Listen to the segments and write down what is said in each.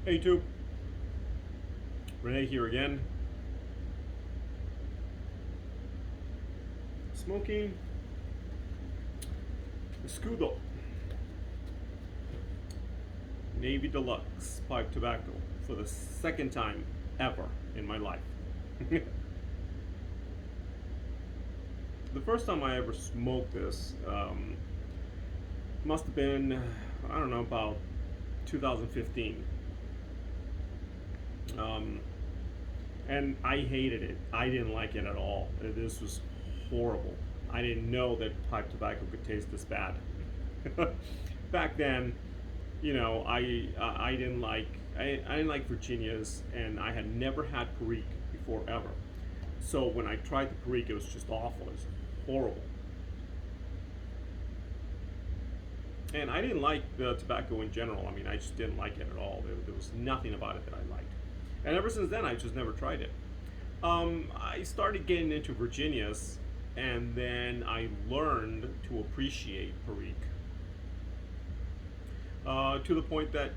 Hey YouTube, Renee here again. Smoking Escudo Navy Deluxe pipe tobacco for the second time ever in my life. The first time I ever smoked this must have been, I don't know, about 2015. Um, and I hated it. I didn't like it at all. This was horrible. I didn't know that pipe tobacco could taste this bad. Back then, I didn't like I didn't like Virginias, and I had never had Perique before ever. So when I tried the Perique, it was just awful. It was horrible, and I didn't like the tobacco in general. I mean, I just didn't like it at all. There was nothing about it that I liked, and ever since then, I just never tried it. I started getting into Virginias, and then I learned to appreciate Perique to the point that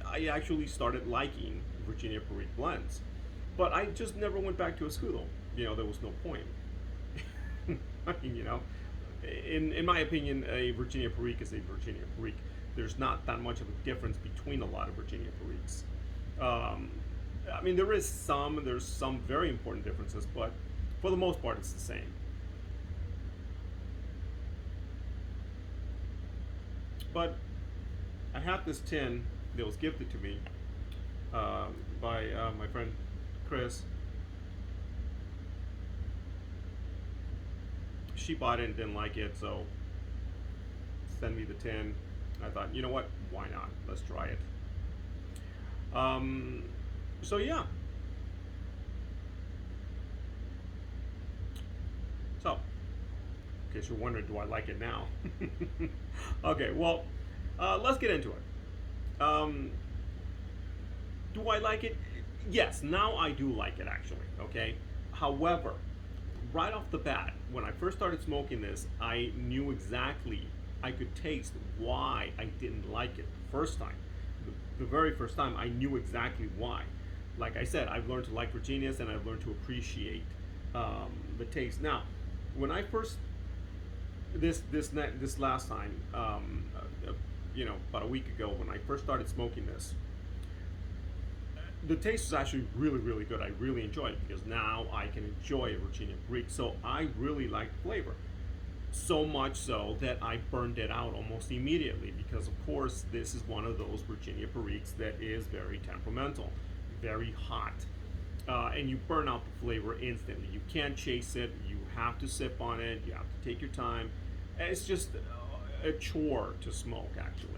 I actually started liking Virginia Perique blends. But I just never went back to Escudo. There was no point. I mean, in my opinion, a Virginia Perique is a Virginia Perique. There's not that much of a difference between a lot of Virginia Periques. Um, I mean, there's some very important differences, but for the most part, it's the same. But I had this tin that was gifted to me by my friend Chris. She bought it and didn't like it, so send me the tin. I thought, you know what? Why not? Let's try it. Um, so yeah. So, in case you're wondering, do I like it now? Okay, well, let's get into it. Do I like it? Yes, now I do like it actually. Okay. However, right off the bat, when I first started smoking this, I knew exactly, I could taste why I didn't like it the first time. The very first time, I knew exactly why. Like I said, I've learned to like Virginias, and I've learned to appreciate the taste. Now, when I first this last time, about a week ago, when I first started smoking this, the taste was actually really, really good. I really enjoyed it because now I can enjoy a Virginia Perique. So I really like the flavor. So much so that I burned it out almost immediately because, of course, this is one of those Virginia Periques that is very temperamental, very hot. And you burn out the flavor instantly. You can't chase it. You have to sip on it. You have to take your time. It's just a chore to smoke, actually.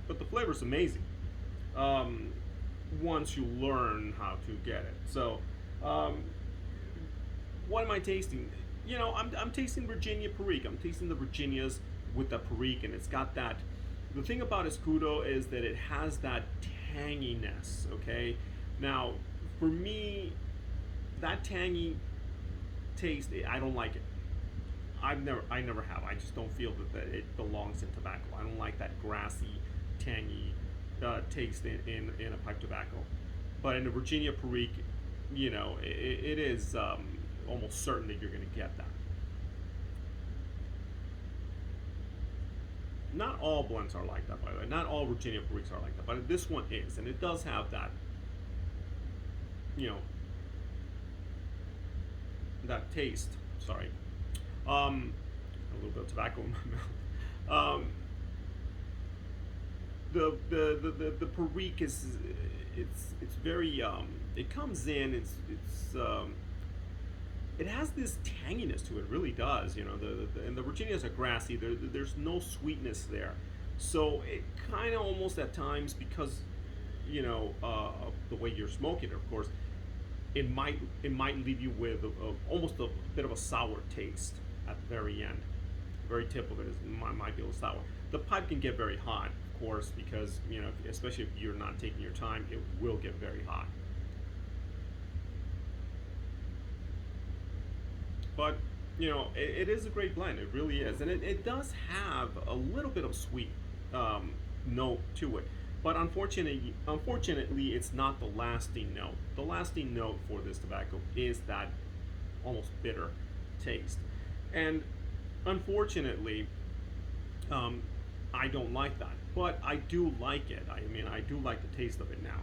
But the flavor's amazing um, once you learn how to get it. So, um, what am I tasting? I'm tasting Virginia Perique. I'm tasting the Virginias with the Perique, and it's got that. The thing about Escudo is that it has that tanginess. Okay, now for me, that tangy taste, I don't like it. I never have. I just don't feel that it belongs in tobacco. I don't like that grassy, tangy taste in a pipe tobacco. But in the Virginia Perique, it is almost certain that you're going to get that. Not all blends are like that, by the way. Not all Virginia Periques are like that, but this one is, and it does have that, you know, that taste. Sorry, a little bit of tobacco in my mouth. The Perique is it's very it comes in it has this tanginess to it. Really does. And the Virginias are grassy. There's no sweetness there, so it kind of almost at times, because of the way you're smoking it, of course, it might leave you with almost a bit of a sour taste at the very end. The very tip of it might be a little sour. The pipe can get very hot, of course, because especially if you're not taking your time, it will get very hot. But it is a great blend. It really is, and it does have a little bit of sweet. Um, note to it. But unfortunately, it's not the lasting note. The lasting note for this tobacco is that almost bitter taste, and unfortunately, um, I don't like that. But I do like it. I mean, I do like the taste of it now.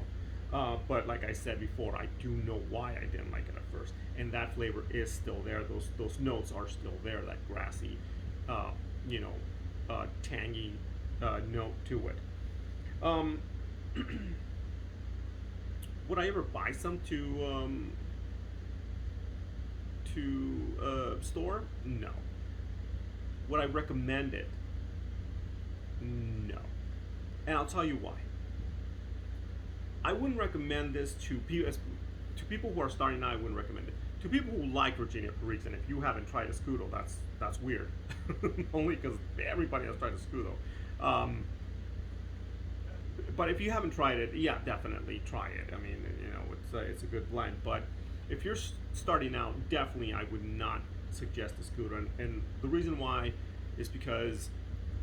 But like I said before, I do know why I didn't like it at first, and that flavor is still there. Those notes are still there. That grassy, uh, you know, tangy note to it. Um, would I ever buy some to store? No. Would I recommend it? No. And I'll tell you why. I wouldn't recommend this to people who are starting out. I wouldn't recommend it to people who like Virginia Periques. And if you haven't tried Escudo, that's weird. Only because everybody has tried Escudo. Um, but if you haven't tried it, yeah, definitely try it. I mean, it's a good blend. But if you're starting out, definitely I would not suggest Escudo. And the reason why is because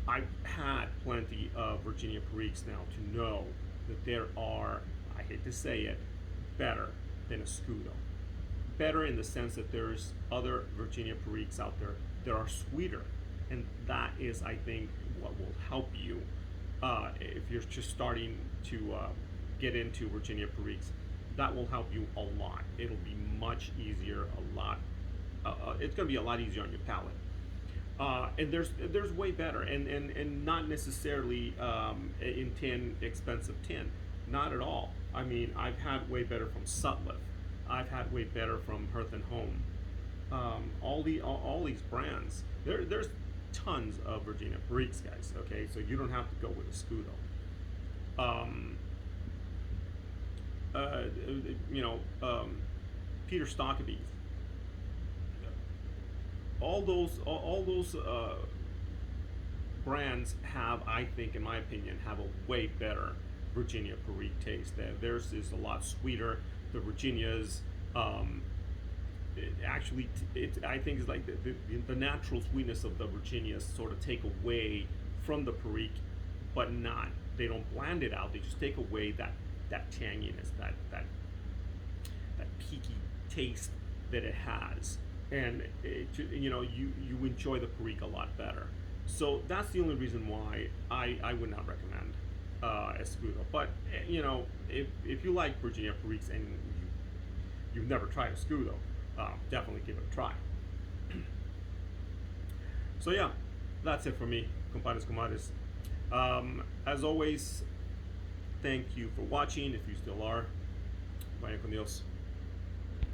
I've had plenty of Virginia Periques now to know that there are, I hate to say it, better than Escudo. Better in the sense that there's other Virginia Periques out there that are sweeter. And that is, I think, what will help you if you're just starting to get into Virginia Periques. That will help you a lot. It'll be much easier, it's going to be a lot easier on your palate. And there's way better, and not necessarily in tin, expensive tin, not at all. I mean, I've had way better from Sutliff. I've had way better from Hearth and Home. All these brands. There's tons of Virginia Periques, guys. Okay, so you don't have to go with Escudo. Um, uh, you know, Peter Stockaby, all those brands have, I think, in my opinion, have a way better Virginia Perique taste. Theirs is a lot sweeter. The Virginias, I think it's like the natural sweetness of the Virginias sort of take away from the Perique, but not, they don't bland it out. They just take away that tanginess, that peaky taste that it has, and you enjoy the Perique a lot better. So that's the only reason why I would not recommend Escudo. But if you like Virginia Periques and you've never tried Escudo, definitely give it a try. So yeah, that's it for me, compadres, comadres. As always, thank you for watching. If you still are, vaya con Dios.